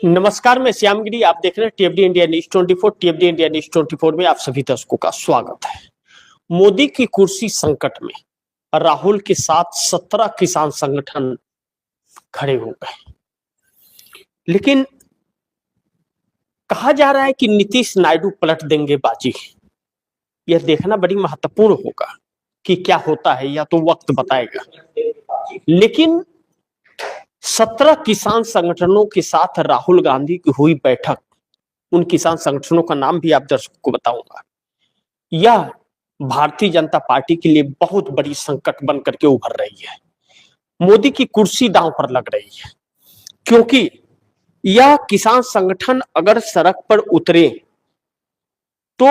नमस्कार, मैं श्यामगिरी। आप देख रहे हैं टीएफडी इंडिया न्यूज 24। टीएफडी इंडिया न्यूज 24 में आप सभी दर्शकों का स्वागत है। मोदी की कुर्सी संकट में राहुल के साथ 17 किसान संगठन खड़े हो गए, लेकिन कहा जा रहा है कि नीतीश नायडू पलट देंगे बाजी। यह देखना बड़ी महत्वपूर्ण होगा कि क्या होता है, या तो वक्त बताएगा। लेकिन 17 किसान संगठनों के साथ राहुल गांधी की हुई बैठक, उन किसान संगठनों का नाम भी आप दर्शकों को बताऊंगा। यह भारतीय जनता पार्टी के लिए बहुत बड़ी संकट बन करके उभर रही है। मोदी की कुर्सी दांव पर लग रही है, क्योंकि यह किसान संगठन अगर सड़क पर उतरे तो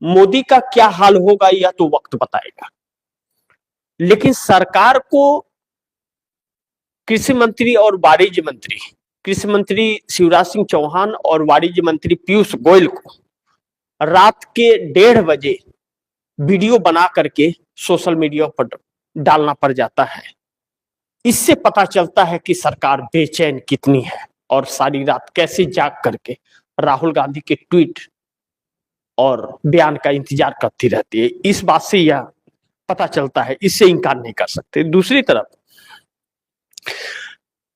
मोदी का क्या हाल होगा, यह तो वक्त बताएगा। लेकिन सरकार को कृषि मंत्री और वाणिज्य मंत्री, कृषि मंत्री शिवराज सिंह चौहान और वाणिज्य मंत्री पीयूष गोयल को रात के 1:30 बजे वीडियो बना करके सोशल मीडिया पर डालना पड़ जाता है। इससे पता चलता है कि सरकार बेचैन कितनी है और सारी रात कैसे जाग करके राहुल गांधी के ट्वीट और बयान का इंतजार करती रहती है। इस बात से यह पता चलता है, इससे इनकार नहीं कर सकते। दूसरी तरफ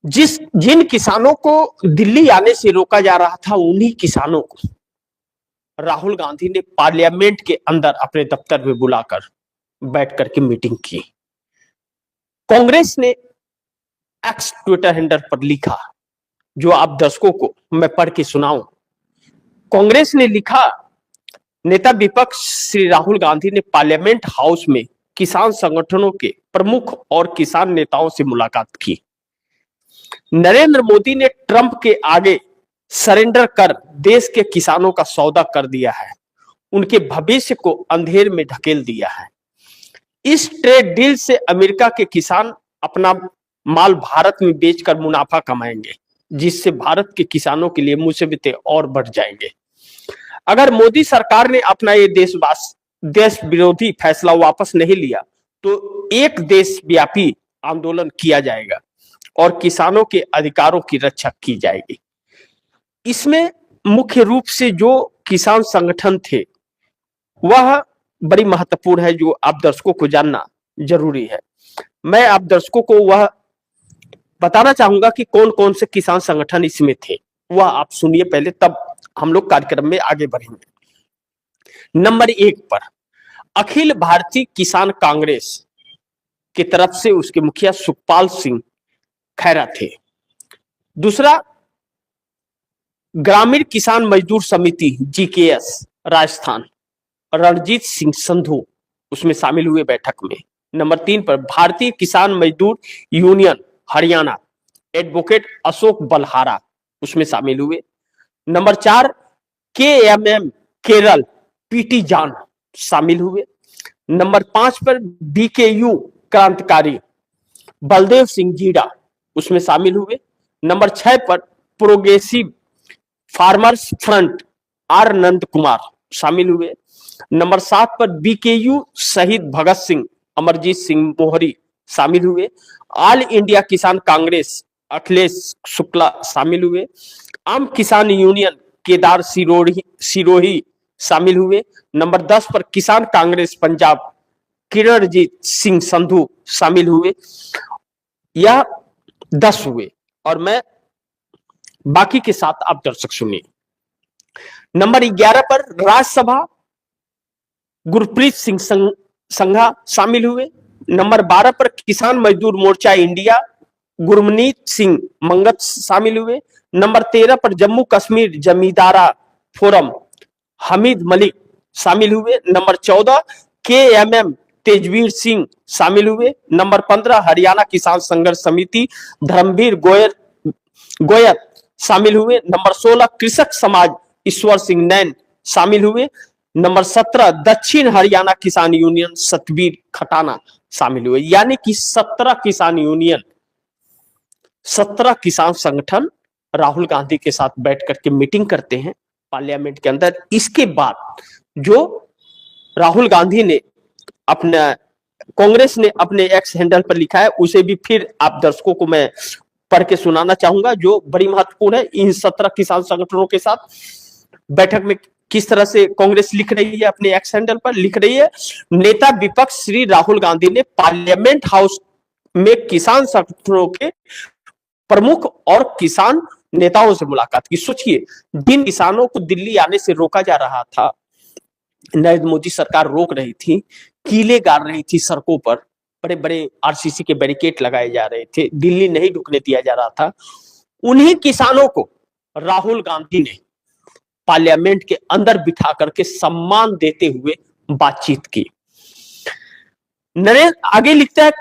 जिन किसानों को दिल्ली आने से रोका जा रहा था, उन्हीं किसानों को राहुल गांधी ने पार्लियामेंट के अंदर अपने दफ्तर में बुलाकर बैठ करके मीटिंग की। कांग्रेस ने एक्स ट्विटर हैंडल पर लिखा, जो आप दर्शकों को मैं पढ़ के सुनाऊं। कांग्रेस ने लिखा, नेता विपक्ष श्री राहुल गांधी ने पार्लियामेंट हाउस में किसान संगठनों के प्रमुख और किसान नेताओं से मुलाकात की। नरेंद्र मोदी ने ट्रंप के आगे सरेंडर कर देश के किसानों का सौदा कर दिया है, उनके भविष्य को अंधेर में ढकेल दिया है। इस ट्रेड डील से अमेरिका के किसान अपना माल भारत में बेचकर मुनाफा कमाएंगे, जिससे भारत के किसानों के लिए मुसीबतें और बढ़ जाएंगे। अगर मोदी सरकार ने अपना ये देश विरोधी फैसला वापस नहीं लिया तो एक देशव्यापी आंदोलन किया जाएगा और किसानों के अधिकारों की रक्षा की जाएगी। इसमें मुख्य रूप से जो किसान संगठन थे वह बड़ी महत्वपूर्ण है, जो आप दर्शकों को जानना जरूरी है। मैं आप दर्शकों को वह बताना चाहूंगा कि कौन कौन से किसान संगठन इसमें थे। वह आप सुनिए पहले, तब हम लोग कार्यक्रम में आगे बढ़ेंगे। नंबर 1 पर अखिल भारतीय किसान कांग्रेस की तरफ से उसके मुखिया सुखपाल सिंह खैरा थे। दूसरा, ग्रामीण किसान मजदूर समिति जीकेएस राजस्थान, रणजीत सिंह संधू उसमें शामिल हुए बैठक में। नंबर 3 पर भारतीय किसान मजदूर यूनियन हरियाणा, एडवोकेट अशोक बलहारा उसमें शामिल हुए। नंबर 4 केएमएम केरल, पीटी जान शामिल हुए। नंबर 5 पर बीकेयू क्रांतिकारी बलदेव सिंह जीरा उसमें शामिल हुए। नंबर 6 पर progressive farmers front are Nand Kumar शामिल हुए। नंबर 7 पर बीकेयू शहीद भगत सिंह अमरजीत सिंह मोहरी शामिल हुए। ऑल इंडिया किसान कांग्रेस अखिलेश शुक्ला शामिल हुए। आम किसान यूनियन केदार सिरोही शामिल हुए। नंबर 10 पर किसान कांग्रेस पंजाब किरणजीत सिंह संधू शामिल हुए। यह 10 हुए और मैं बाकी के साथ आप दर्शक सुनिए। नंबर 11 पर राज्यसभा गुरप्रीत सिंह संघा शामिल हुए। नंबर 12 पर किसान मजदूर मोर्चा इंडिया गुरमीत सिंह मंगत शामिल हुए। नंबर 13 पर जम्मू कश्मीर जमींदारा फोरम हमीद मलिक शामिल हुए। नंबर 14 केएमएम तेजवीर सिंह शामिल हुए। नंबर 15 हरियाणा किसान संघर्ष समिति धर्मवीर गोयत शामिल हुए। नंबर 16 कृषक समाज ईश्वर सिंह नैन शामिल हुए। नंबर 17 दक्षिण हरियाणा किसान यूनियन सतवीर खटाना शामिल हुए। यानी कि 17 किसान यूनियन, 17 किसान संगठन राहुल गांधी के साथ बैठ करके मीटिंग करते हैं पार्लियामेंट के अंदर। इसके बाद जो राहुल गांधी ने अपना, कांग्रेस ने अपने एक्स हैंडल पर लिखा है, उसे भी फिर आप दर्शकों को मैं पढ़ के सुनाना चाहूंगा जो बड़ी महत्वपूर्ण है। इन 17 किसान संगठनों के साथ बैठक में किस तरह से कांग्रेस लिख रही है, अपने एक्स हैंडल पर लिख रही है, नेता विपक्ष श्री राहुल गांधी ने पार्लियामेंट हाउस में किसान संगठनों के प्रमुख और किसान नेताओं से मुलाकात की। सोचिए, जिन किसानों को दिल्ली आने से रोका जा रहा था, नरेंद्र मोदी सरकार रोक रही थी, कीले गाड़ रही थी सड़कों पर, बड़े बड़े आरसीसी के बैरिकेड लगाए जा रहे थे, दिल्ली नहीं ढुकने दिया जा रहा था, उन्हीं किसानों को राहुल गांधी ने पार्लियामेंट के अंदर बिठा करके सम्मान देते हुए बातचीत की। नरेंद्र आगे लिखता है,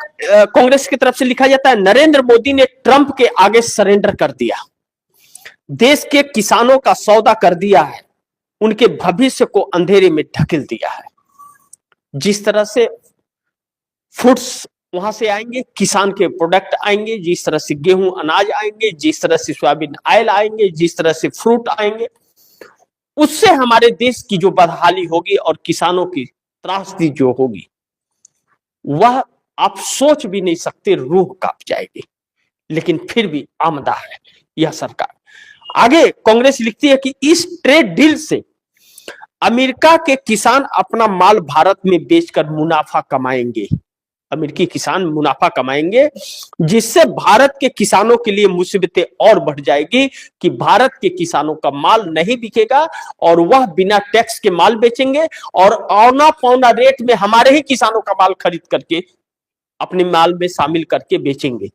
कांग्रेस की तरफ से लिखा जाता है, नरेंद्र मोदी ने ट्रंप के आगे सरेंडर कर दिया, देश के किसानों का सौदा कर दिया है, उनके भविष्य को अंधेरे में ढकेल दिया है। जिस तरह से फूड्स वहां से आएंगे, किसान के प्रोडक्ट आएंगे, जिस तरह से गेहूं अनाज आएंगे, जिस तरह से सोयाबीन ऑयल आएंगे, जिस तरह से फ्रूट आएंगे, उससे हमारे देश की जो बदहाली होगी और किसानों की त्रासदी जो होगी, वह आप सोच भी नहीं सकते, रूह कांप जाएगी। लेकिन फिर भी आमदा है यह सरकार। आगे कांग्रेस लिखती है कि इस ट्रेड डील से अमेरिका के किसान अपना माल भारत में बेचकर मुनाफा कमाएंगे, अमेरिकी किसान मुनाफा कमाएंगे, जिससे भारत के किसानों के लिए मुसीबतें और बढ़ जाएगी कि भारत के किसानों का माल नहीं बिकेगा और वह बिना टैक्स के माल बेचेंगे और औना पौना रेट में हमारे ही किसानों का माल खरीद करके अपने माल में शामिल करके बेचेंगे,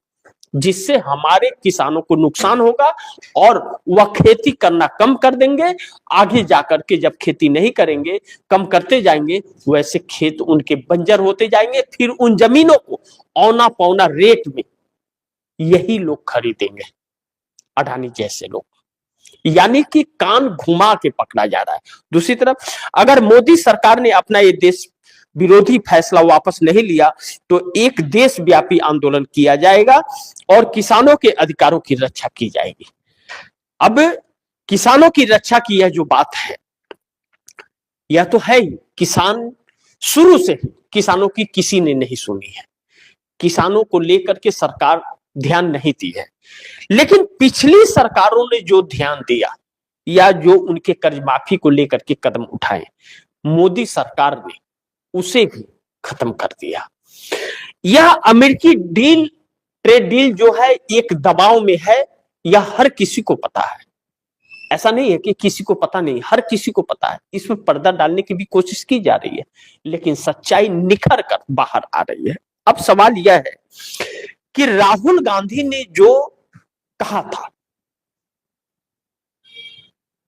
जिससे हमारे किसानों को नुकसान होगा और वह खेती करना कम कर देंगे। आगे जाकर के जब खेती नहीं करेंगे, कम करते जाएंगे, वैसे खेत उनके बंजर होते जाएंगे, फिर उन जमीनों को औना पौना रेट में यही लोग खरीदेंगे, अडानी जैसे लोग। यानी कि कान घुमा के पकड़ा जा रहा है। दूसरी तरफ अगर मोदी सरकार ने अपना ये देश विरोधी फैसला वापस नहीं लिया तो एक देशव्यापी आंदोलन किया जाएगा और किसानों के अधिकारों की रक्षा की जाएगी। अब किसानों की रक्षा की यह जो बात है, यह तो है ही, किसान शुरू से ही किसानों की किसी ने नहीं सुनी है, किसानों को लेकर के सरकार ध्यान नहीं दी है। लेकिन पिछली सरकारों ने जो ध्यान दिया या जो उनके कर्ज माफी को लेकर के कदम उठाए, मोदी सरकार ने उसे भी खत्म कर दिया। यह अमेरिकी डील, ट्रेड डील जो है, एक दबाव में है, यह हर किसी को पता है। ऐसा नहीं है कि किसी को पता नहीं, हर किसी को पता है। इसमें पर्दा डालने की भी कोशिश की जा रही है, लेकिन सच्चाई निखर कर बाहर आ रही है। अब सवाल यह है कि राहुल गांधी ने जो कहा था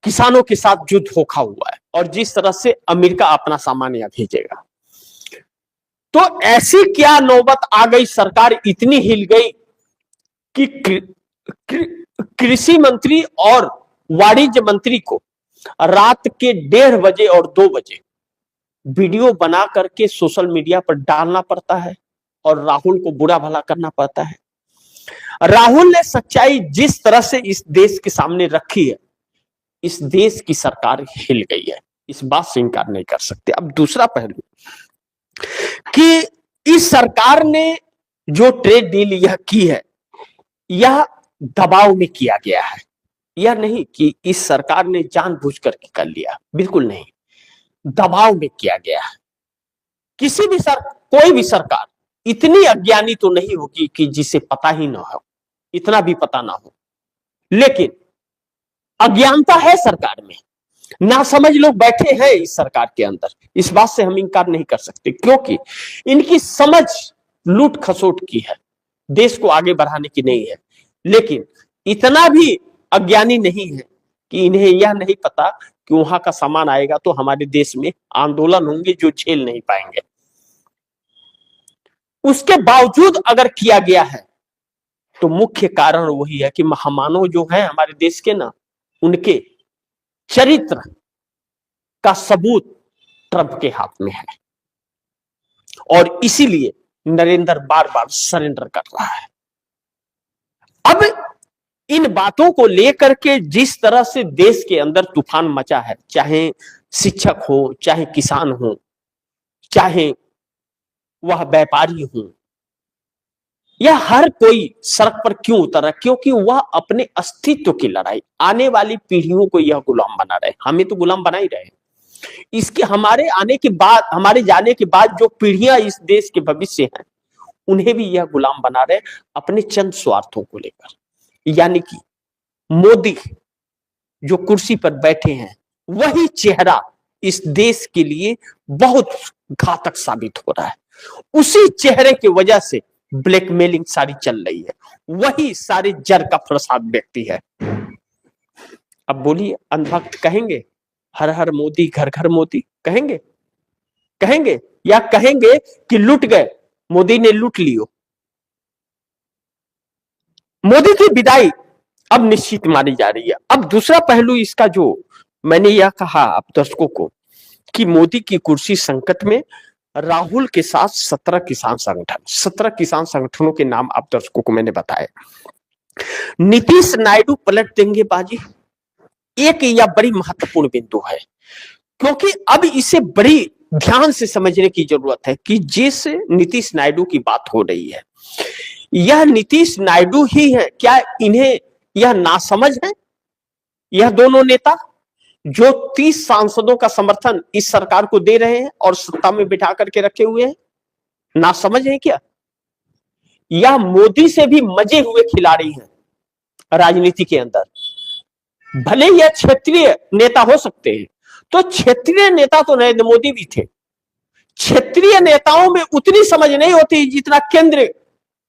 किसानों के साथ जो धोखा हुआ है और जिस तरह से अमेरिका अपना सामान यहां भेजेगा, तो ऐसी क्या नौबत आ गई, सरकार इतनी हिल गई कि कृषि मंत्री और वाणिज्य मंत्री को रात के 1:30 बजे और 2 बजे वीडियो बना करके सोशल मीडिया पर डालना पड़ता है और राहुल को बुरा भला करना पड़ता है। राहुल ने सच्चाई जिस तरह से इस देश के सामने रखी है, इस देश की सरकार हिल गई है, इस बात से इनकार नहीं कर सकते। अब दूसरा पहलू कि इस सरकार ने जो ट्रेड डील यह की है, यह दबाव में किया गया है। यह नहीं कि इस सरकार ने जानबूझ करके कर लिया, बिल्कुल नहीं, दबाव में किया गया है। किसी भी कोई भी सरकार इतनी अज्ञानी तो नहीं होगी कि जिसे पता ही ना हो, इतना भी पता ना हो, लेकिन अज्ञानता है सरकार में, नासमझ लोग बैठे हैं इस सरकार के अंदर, इस बात से हम इनकार नहीं कर सकते, क्योंकि इनकी समझ लूट खसोट की है, देश को आगे बढ़ाने की नहीं है। लेकिन इतना भी अज्ञानी नहीं है कि इन्हें यह नहीं पता कि वहां का सामान आएगा तो हमारे देश में आंदोलन होंगे जो झेल नहीं पाएंगे। उसके बावजूद अगर किया गया है तो मुख्य कारण वही है कि महामानव जो है हमारे देश के ना, उनके चरित्र का सबूत ट्रंप के हाथ में है और इसीलिए नरेंद्र बार बार सरेंडर कर रहा है। अब इन बातों को लेकर के जिस तरह से देश के अंदर तूफान मचा है, चाहे शिक्षक हो, चाहे किसान हो, चाहे वह व्यापारी हो, यह हर कोई सड़क पर क्यों उतर रहा है? क्योंकि वह अपने अस्तित्व की लड़ाई, आने वाली पीढ़ियों को यह गुलाम बना रहे। हमें तो गुलाम बना ही रहे। इसके हमारे आने के बाद, हमारे जाने के बाद जो पीढ़ियां इस देश के भविष्य हैं, उन्हें भी यह गुलाम बना रहे अपने चंद स्वार्थों को लेकर। यानी कि मोदी जो कुर्सी पर बैठे हैं, वही चेहरा इस देश के लिए बहुत घातक साबित हो रहा है। उसी चेहरे की वजह से ब्लैकमेलिंग सारी चल रही है। वही सारे जर का प्रसाद व्यक्ति है। अब बोलिए, अंधभक्त कहेंगे हर हर मोदी, घर घर मोदी कहेंगे? कहेंगे या कहेंगे कि लूट गए, मोदी ने लूट लियो? मोदी की विदाई अब निश्चित मानी जा रही है। अब दूसरा पहलू इसका, जो मैंने यह कहा आप दर्शकों को कि मोदी की कुर्सी संकट में, राहुल के साथ 17 किसान संगठन, 17 किसान संगठनों के नाम आप दर्शकों को मैंने बताए। नीतीश नायडू पलट देंगे बाजी, एक यह बड़ी महत्वपूर्ण बिंदु है, क्योंकि अब इसे बड़ी ध्यान से समझने की जरूरत है कि जिस नीतीश नायडू की बात हो रही है, यह नीतीश नायडू ही है क्या? इन्हें यह नासमझ है? यह दोनों नेता जो 30 सांसदों का समर्थन इस सरकार को दे रहे हैं और सत्ता में बिठा करके रखे हुए हैं, नासमझ है क्या? यह मोदी से भी मजे हुए खिलाड़ी हैं राजनीति के अंदर। भले यह क्षेत्रीय नेता हो सकते हैं, तो क्षेत्रीय नेता तो नरेंद्र मोदी भी थे। क्षेत्रीय नेताओं में उतनी समझ नहीं होती जितना केंद्र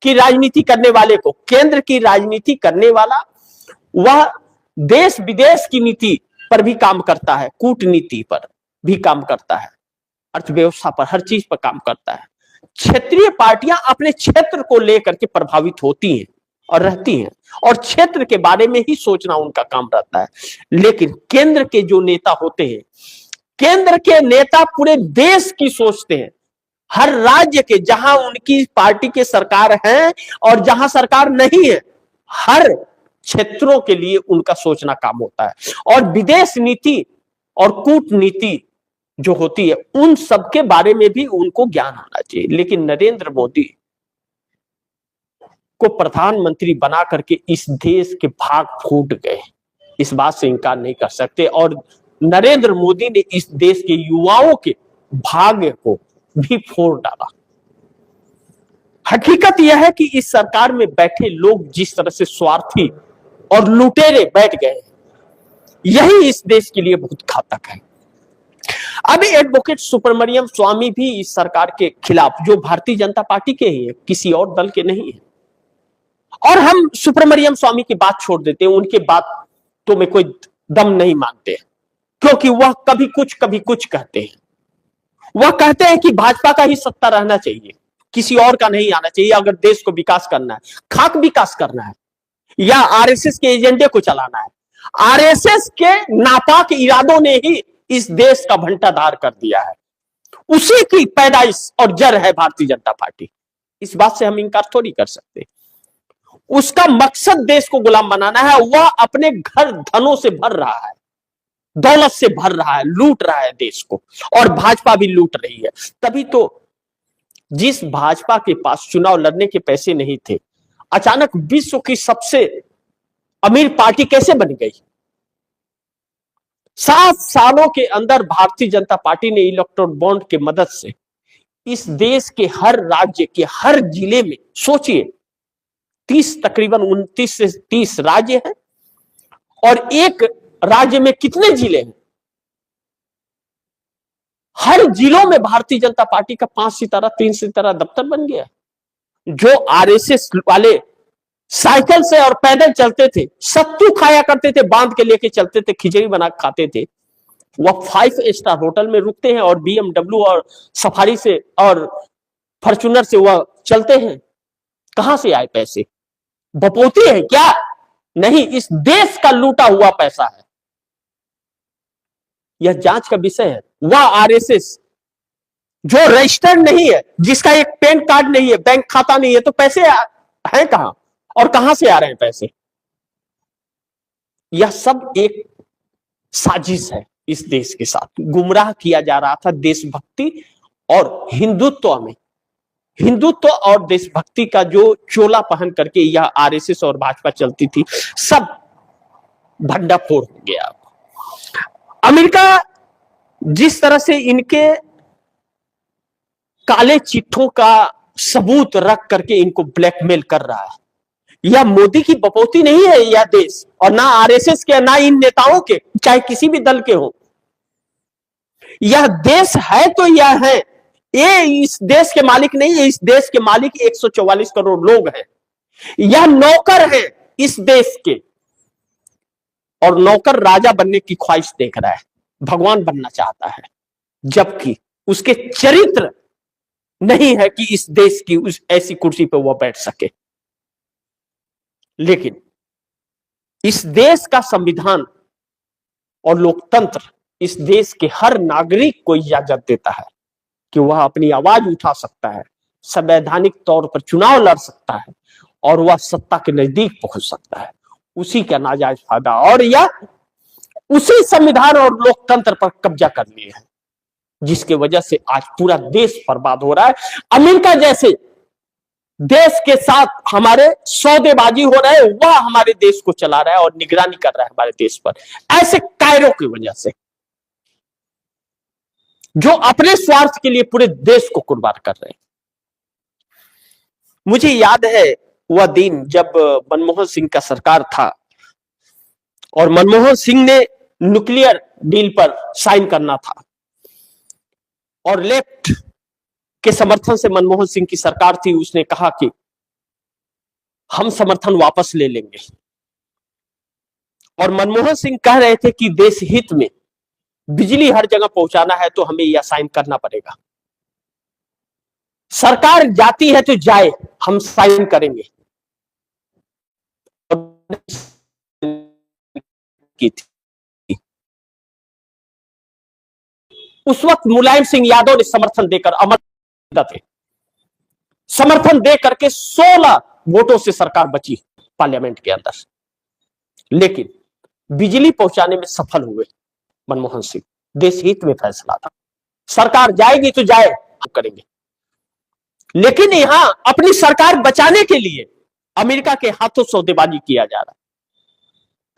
की राजनीति करने वाले को। केंद्र की राजनीति करने वाला वह देश विदेश की नीति पर भी काम करता है, कूटनीति पर भी काम करता है, अर्थव्यवस्था पर, हर चीज पर काम करता है। क्षेत्रीय पार्टियां अपने क्षेत्र को लेकर के प्रभावित होती हैं और रहती हैं, और क्षेत्र के बारे में ही सोचना उनका काम रहता है। लेकिन केंद्र के जो नेता होते हैं, केंद्र के नेता पूरे देश की सोचते हैं। हर राज्य के, जहां उनकी पार्टी के सरकार है और जहां सरकार नहीं है, हर क्षेत्रों के लिए उनका सोचना काम होता है। और विदेश नीति और कूटनीति जो होती है, उन सब के बारे में भी उनको ज्ञान होना चाहिए। लेकिन नरेंद्र मोदी को प्रधानमंत्री बना करके इस देश के भाग फूट गए, इस बात से इनकार नहीं कर सकते। और नरेंद्र मोदी ने इस देश के युवाओं के भाग्य को भी फोड़ डाला। हकीकत यह है कि इस सरकार में बैठे लोग जिस तरह से स्वार्थी और लुटेरे बैठ गए, यही इस देश के लिए बहुत घातक है। अब एडवोकेट सुब्रमण्यम स्वामी भी इस सरकार के खिलाफ, जो भारतीय जनता पार्टी के ही है, किसी और दल के नहीं है। और हम सुब्रमण्यम स्वामी की बात छोड़ देते हैं, उनके बात तो में कोई दम नहीं मानते, क्योंकि वह कभी कुछ कहते हैं। वह कहते हैं कि भाजपा का ही सत्ता रहना चाहिए, किसी और का नहीं आना चाहिए। अगर देश को विकास करना है, खाक विकास करना है, या आरएसएस के एजेंडे को चलाना है। आरएसएस के नापाक इरादों ने ही इस देश का भंटाधार कर दिया है। उसी की पैदाइश और जड़ है भारतीय जनता पार्टी। इस बात से हम इनकार थोड़ी कर सकते। उसका मकसद देश को गुलाम बनाना है। वह अपने घर धनों से भर रहा है, दौलत से भर रहा है, लूट रहा है देश को, और भाजपा भी लूट रही है। तभी तो जिस भाजपा के पास चुनाव लड़ने के पैसे नहीं थे, अचानक विश्व की सबसे अमीर पार्टी कैसे बन गई? 7 सालों के अंदर भारतीय जनता पार्टी ने इलेक्ट्रोल बॉन्ड के मदद से इस देश के हर राज्य के हर जिले में, सोचिए, तकरीबन 29 से 30 राज्य हैं, और एक राज्य में कितने जिले हैं? हर जिलों में भारतीय जनता पार्टी का 5 सितारा 3 सितारा दफ्तर बन गया। जो आरएसएस वाले साइकिल से और पैदल चलते थे, सत्तू खाया करते थे, बांध के लेके चलते थे, खिचड़ी बना खाते थे, वह 5 स्टार होटल में रुकते हैं और बीएमडब्ल्यू और सफारी से और फॉर्च्यूनर से वह चलते हैं। कहां से आए पैसे? बपोती है क्या? नहीं, इस देश का लूटा हुआ पैसा है। यह जांच का विषय है। वह आरएसएस जो रजिस्टर्ड नहीं है, जिसका एक पैन कार्ड नहीं है, बैंक खाता नहीं है, तो पैसे हैं कहां और कहां से आ रहे हैं पैसे? यह सब एक साजिश है। इस देश के साथ गुमराह किया जा रहा था देशभक्ति और हिंदुत्व में। हिंदुत्व और देशभक्ति का जो चोला पहन करके यह आरएसएस और भाजपा चलती थी, सब भंडाफोड़ हो गया। अमेरिका जिस तरह से इनके काले चिट्ठों का सबूत रख करके इनको ब्लैकमेल कर रहा है, यह मोदी की बपौती नहीं है यह देश, और ना आरएसएस के, ना इन नेताओं के, चाहे किसी भी दल के हो। यह देश है तो यह है, ये इस देश के मालिक नहीं है, इस देश के मालिक 144 करोड़ लोग हैं। यह नौकर है इस देश के, और नौकर राजा बनने की ख्वाहिश देख रहा है, भगवान बनना चाहता है, जबकि उसके चरित्र नहीं है कि इस देश की उस ऐसी कुर्सी पर वह बैठ सके। लेकिन इस देश का संविधान और लोकतंत्र इस देश के हर नागरिक को इजाजत देता है कि वह अपनी आवाज उठा सकता है, संवैधानिक तौर पर चुनाव लड़ सकता है, और वह सत्ता के नजदीक पहुंच सकता है। उसी का नाजायज फायदा, और यह उसी संविधान और लोकतंत्र पर कब्जा कर लिए है, जिसकी वजह से आज पूरा देश बर्बाद हो रहा है। अमेरिका जैसे देश के साथ हमारे सौदेबाजी हो रहा है, वह हमारे देश को चला रहा है और निगरानी कर रहा है हमारे देश पर, ऐसे कायरों की वजह से, जो अपने स्वार्थ के लिए पूरे देश को कुर्बान कर रहे हैं। मुझे याद है वह दिन जब मनमोहन सिंह का सरकार था और मनमोहन सिंह ने न्यूक्लियर डील पर साइन करना था, और लेफ्ट के समर्थन से मनमोहन सिंह की सरकार थी, उसने कहा कि हम समर्थन वापस ले लेंगे। और मनमोहन सिंह कह रहे थे कि देश हित में बिजली हर जगह पहुंचाना है तो हमें यह साइन करना पड़ेगा, सरकार जाती है तो जाए, हम साइन करेंगे। की थी उस वक्त मुलायम सिंह यादव ने समर्थन देकर, अमर थे, समर्थन दे करके 16 वोटों से सरकार बची पार्लियामेंट के अंदर। लेकिन बिजली पहुंचाने में सफल हुए मनमोहन सिंह, देश हित में फैसला था, सरकार जाएगी तो जाए, हम करेंगे। लेकिन यहां अपनी सरकार बचाने के लिए अमेरिका के हाथों सौदेबाजी किया जा रहा है।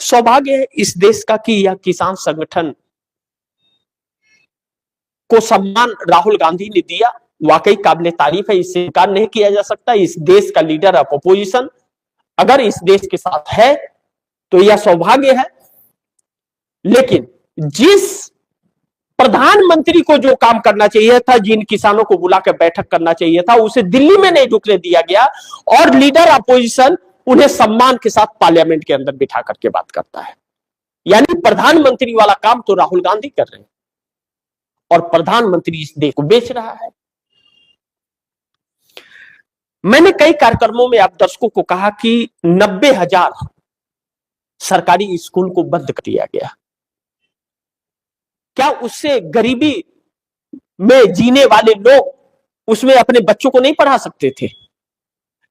सौभाग्य है इस देश का कि यह किसान संगठन को सम्मान राहुल गांधी ने दिया, वाकई काबिले तारीफ है, इससे इनकार नहीं किया जा सकता। इस देश का लीडर ऑफ अपोजिशन अगर इस देश के साथ है तो यह सौभाग्य है। लेकिन जिस प्रधानमंत्री को जो काम करना चाहिए था, जिन किसानों को बुलाकर बैठक करना चाहिए था, उसे दिल्ली में नहीं ढुकने दिया गया, और लीडर अपोजिशन उन्हें सम्मान के साथ पार्लियामेंट के अंदर बिठा करके बात करता है। यानी प्रधानमंत्री वाला काम तो राहुल गांधी कर रहे हैं, और प्रधानमंत्री इस देश को बेच रहा है। मैंने कई कार्यक्रमों में आप दर्शकों को कहा कि 90,000 सरकारी स्कूल को बंद कर दिया गया। क्या उससे गरीबी में जीने वाले लोग उसमें अपने बच्चों को नहीं पढ़ा सकते थे?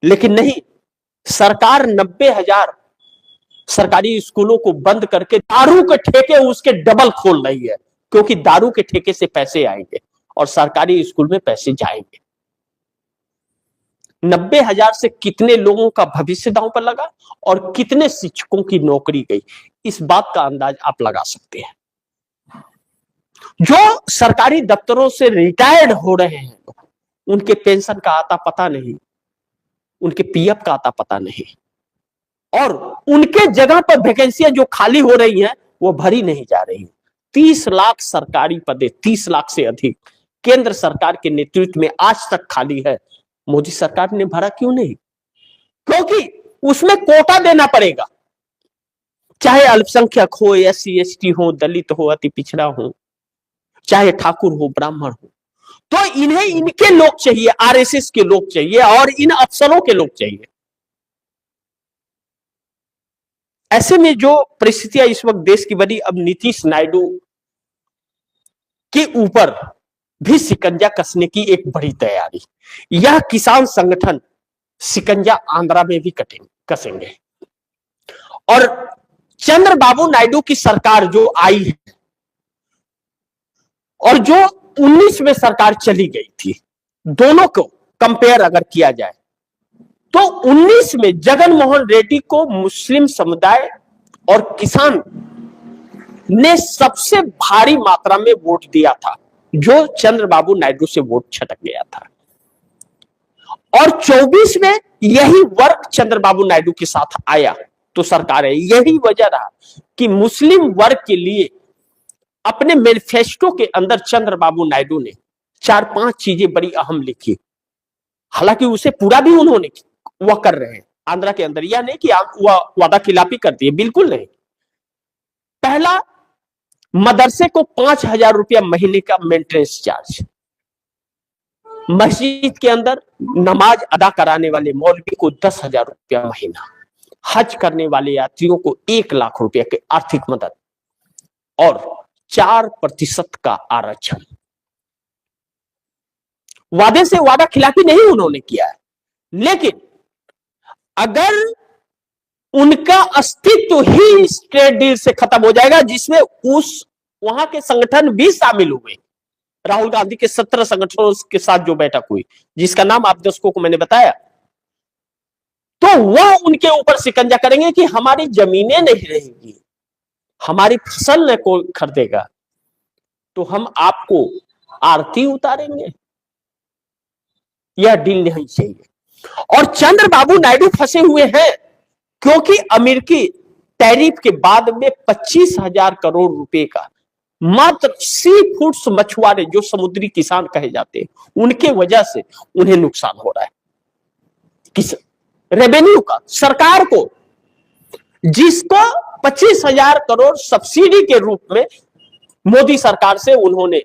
लेकिन नहीं, सरकार 90,000 सरकारी स्कूलों को बंद करके दारू के ठेके उसके डबल खोल रही है, क्योंकि दारू के ठेके से पैसे आएंगे और सरकारी स्कूल में पैसे जाएंगे। 90,000 से कितने लोगों का भविष्य दांव पर लगा और कितने शिक्षकों की नौकरी गई, इस बात का अंदाज आप लगा सकते हैं। जो सरकारी दफ्तरों से रिटायर्ड हो रहे हैं, उनके पेंशन का आता पता नहीं, उनके पीएफ का आता पता नहीं, और उनके जगह पर वैकेंसियां जो खाली हो रही हैं वो भरी नहीं जा रही। 30 लाख सरकारी पदे, 30 लाख से अधिक केंद्र सरकार के नेतृत्व में आज तक खाली है। मोदी सरकार ने भरा क्यों नहीं? क्योंकि उसमें कोटा देना पड़ेगा, चाहे अल्पसंख्यक हो, SC ST हो, दलित हो, अति पिछड़ा हो, चाहे ठाकुर हो, ब्राह्मण हो, तो इन्हें इनके लोग चाहिए, आरएसएस के लोग चाहिए और इन अफसरों के लोग चाहिए। ऐसे में जो परिस्थितियां इस वक्त देश की बनी, अब नीतीश नायडू के ऊपर भी शिकंजा कसने की एक बड़ी तैयारी। यह किसान संगठन शिकंजा आंध्रा में भी कसेंगे, और चंद्रबाबू नायडू की सरकार जो आई है और जो 19 में सरकार चली गई थी, दोनों को कंपेयर अगर किया जाए तो 19 में जगन मोहन रेड्डी को मुस्लिम समुदाय और किसान ने सबसे भारी मात्रा में वोट दिया था, जो चंद्रबाबू नायडू से वोट छटक गया था। और 24 में यही वर्ग चंद्रबाबू नायडू के साथ आया तो सरकार है। यही वजह रहा कि मुस्लिम वर्ग के लिए अपने मैनिफेस्टो के अंदर चंद्रबाबू नायडू ने 4-5 चीजें बड़ी अहम लिखी। हालांकि उसे पूरा भी उन्होंने वह कर रहे हैं आंध्रा के अंदर, यह नहीं कि वह वादा खिलाफी करती है, बिल्कुल नहीं। पहला, मदरसे को 5,000 रुपया महीने का मेंटेनेंस चार्ज, मस्जिद के अंदर नमाज अदा कराने वाले मौलवी को 10,000 रुपया महीना, हज करने वाले यात्रियों को 1 लाख रुपया की आर्थिक मदद और 4% का आरक्षण। वादे से वादा खिलाफी नहीं उन्होंने किया है, लेकिन अगर उनका अस्तित्व ही इस ट्रेड डील से खत्म हो जाएगा, जिसमें वहां के संगठन भी शामिल हुए, राहुल गांधी के 17 संगठनों के साथ जो बैठक हुई, जिसका नाम आप दर्शकों को मैंने बताया, तो वह उनके ऊपर शिकंजा करेंगे कि हमारी जमीनें नहीं रहेंगी, हमारी फसल न कोई खरीदेगा, तो हम आपको आरती उतारेंगे। यह डील नहीं चाहिए। और चंद्रबाबू नायडू फंसे हुए हैं क्योंकि अमेरिकी टैरिफ के बाद में 25,000 करोड़ रुपए का मात्र सी फूड्स मछुआरे, जो समुद्री किसान कहे जाते हैं, उनके वजह से उन्हें नुकसान हो रहा है। किस रेवेन्यू का, सरकार को, जिसको 25,000 करोड़ सब्सिडी के रूप में मोदी सरकार से उन्होंने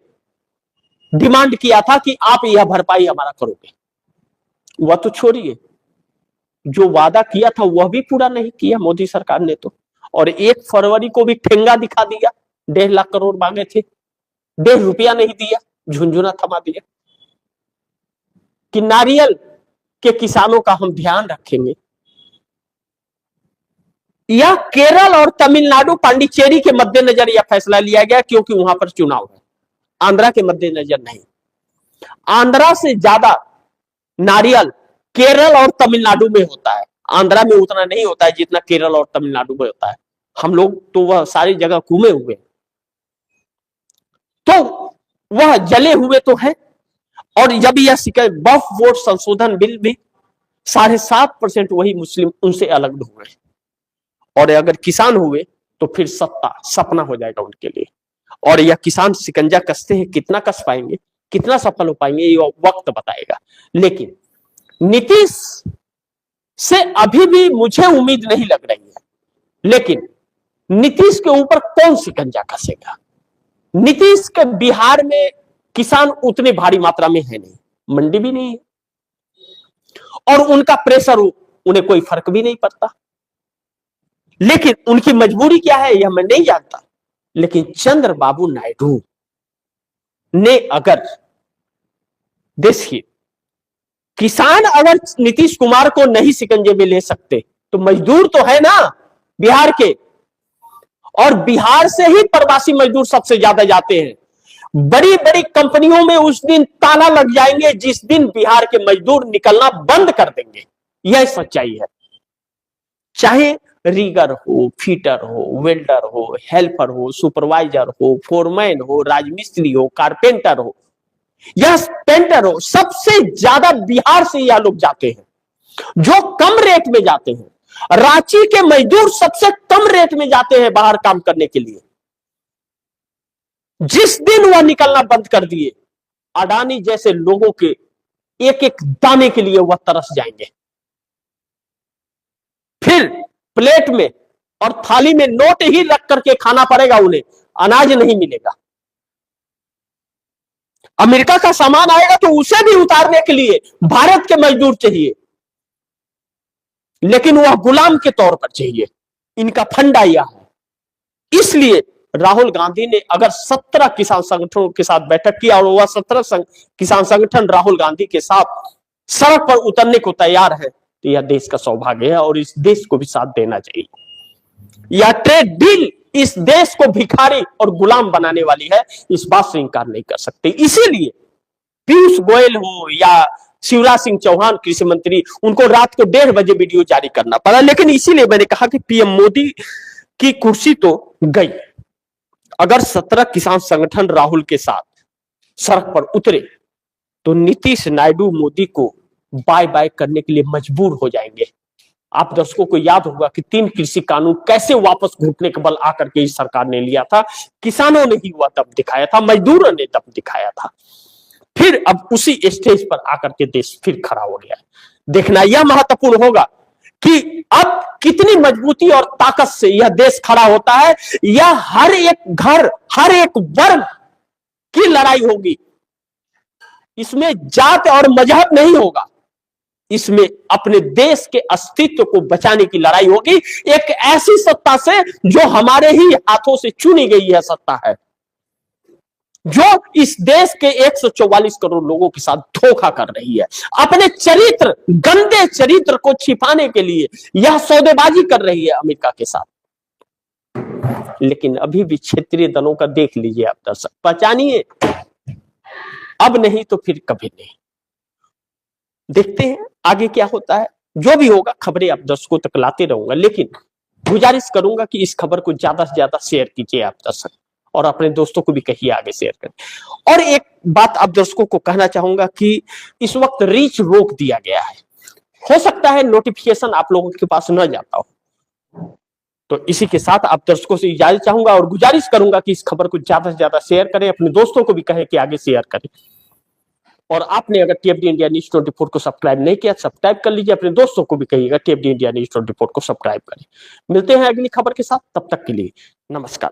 डिमांड किया था कि आप यह भरपाई हमारा करोगे, वह तो छोड़िए, जो वादा किया था वह भी पूरा नहीं किया मोदी सरकार ने तो। और 1 फरवरी को भी ठेंगा दिखा दिया, 1.5 लाख करोड़ मांगे थे, 1.5 रुपया नहीं दिया, झुंझुना थमा दिया कि नारियल के किसानों का हम ध्यान रखेंगे। यह केरल और तमिलनाडु, पांडिचेरी के मद्देनजर यह फैसला लिया गया क्योंकि वहां पर चुनाव है, आंध्रा के मद्देनजर नहीं। आंध्रा से ज्यादा नारियल केरल और तमिलनाडु में होता है, आंध्रा में उतना नहीं होता है जितना केरल और तमिलनाडु में होता है। हम लोग तो वह सारी जगह घूमे हुए, तो वह जले हुए तो है। और जब यह वक्फ बोर्ड संशोधन बिल भी 7.5% वही मुस्लिम उनसे अलग हुए, और अगर किसान हुए तो फिर सत्ता सपना हो जाएगा उनके लिए। और यह किसान शिकंजा कसते हैं, कितना कस पाएंगे, कितना सफल हो पाएंगे, ये वक्त बताएगा। लेकिन नीतीश से अभी भी मुझे उम्मीद नहीं लग रही है, लेकिन नीतीश के ऊपर कौन शिकंजा कसेगा? नीतीश के बिहार में किसान उतने भारी मात्रा में है नहीं, मंडी भी नहीं है, और उनका प्रेशर उन्हें कोई फर्क भी नहीं पड़ता। लेकिन उनकी मजबूरी क्या है यह मैं नहीं जानता। लेकिन चंद्रबाबू नायडू ने अगर, देखिए, किसान अगर नीतीश कुमार को नहीं शिकंजे में ले सकते तो मजदूर तो है ना बिहार के, और बिहार से ही प्रवासी मजदूर सबसे ज्यादा जाते हैं। बड़ी बड़ी कंपनियों में उस दिन ताला लग जाएंगे जिस दिन बिहार के मजदूर निकलना बंद कर देंगे। यह सच्चाई है। चाहे रीगर हो, फीटर हो, वेल्डर हो, हेल्पर हो, सुपरवाइजर हो, फोरमैन हो, राजमिस्त्री हो, कारपेंटर हो या पेंटर हो, सबसे ज्यादा बिहार से यह लोग जाते हैं जो कम रेट में जाते हैं। रांची के मजदूर सबसे कम रेट में जाते हैं बाहर काम करने के लिए। जिस दिन वह निकलना बंद कर दिए, अडानी जैसे लोगों के एक एक दाने के लिए वह तरस जाएंगे। फिर प्लेट में और थाली में नोट ही रख करके खाना पड़ेगा उन्हें, अनाज नहीं मिलेगा। अमेरिका का सामान आएगा तो उसे भी उतारने के लिए भारत के मजदूर चाहिए, लेकिन वह गुलाम के तौर पर चाहिए। इनका फंडा यह है। इसलिए राहुल गांधी ने अगर 17 किसान संगठनों के साथ बैठक की और वह 17 किसान संगठन राहुल गांधी के साथ सड़क पर उतरने को तैयार है, तो यह देश का सौभाग्य है और इस देश को भी साथ देना चाहिए। यह ट्रेड डील इस देश को भिखारी और गुलाम बनाने वाली है, इस बात से इंकार नहीं कर सकते। इसीलिए पीयूष गोयल हो या शिवराज सिंह चौहान कृषि मंत्री, उनको रात को 1:30 बजे वीडियो जारी करना पड़ा। लेकिन इसीलिए मैंने कहा कि पीएम मोदी की कुर्सी तो गई। अगर 17 किसान संगठन राहुल के साथ सड़क पर उतरे तो नीतीश नायडू मोदी को बाय बाय करने के लिए मजबूर हो जाएंगे। आप दर्शकों को याद होगा कि 3 कृषि कानून कैसे वापस घुटने के बल आकर के इस सरकार ने लिया था। किसानों ने ही वह दम दिखाया था, मजदूरों ने दम दिखाया था। फिर अब उसी स्टेज पर आकर के देश फिर खड़ा हो गया। देखना यह महत्वपूर्ण होगा कि अब कितनी मजबूती और ताकत से यह देश खड़ा होता है। यह हर एक घर, हर एक वर्ग की लड़ाई होगी। इसमें जात और मजहब नहीं होगा, इसमें अपने देश के अस्तित्व को बचाने की लड़ाई होगी। एक ऐसी सत्ता से जो हमारे ही हाथों से चुनी गई है सत्ता है, जो इस देश के 144 करोड़ लोगों के साथ धोखा कर रही है। अपने चरित्र, गंदे चरित्र को छिपाने के लिए यह सौदेबाजी कर रही है अमेरिका के साथ। लेकिन अभी भी क्षेत्रीय दलों का देख लीजिए आप दर्शक, पहचानिए, अब नहीं तो फिर कभी नहीं। देखते हैं आगे क्या होता है। जो भी होगा खबरें आप दर्शकों तक लाते रहूंगा, लेकिन गुजारिश करूंगा कि इस खबर को ज्यादा से ज्यादा शेयर कीजिए आप दर्शक, और अपने दोस्तों को भी कहिए आगे शेयर करें। और एक बात आप दर्शकों को कहना चाहूंगा कि इस वक्त रीच रोक दिया गया है। हो सकता है नोटिफिकेशन आप लोगों के पास न जाता हो, तो इसी के साथ आप दर्शकों से इजाजत चाहूंगा और गुजारिश करूंगा कि इस खबर को ज्यादा से ज्यादा शेयर करें, अपने दोस्तों को भी कहें कि आगे शेयर करें। और आपने अगर टीएफडी इंडिया न्यूज 24 को सब्सक्राइब नहीं किया, सब्सक्राइब कर लीजिए। अपने दोस्तों को भी कहिएगा टीएफडी इंडिया न्यूज 24 को सब्सक्राइब करें। मिलते हैं अगली खबर के साथ, तब तक के लिए नमस्कार।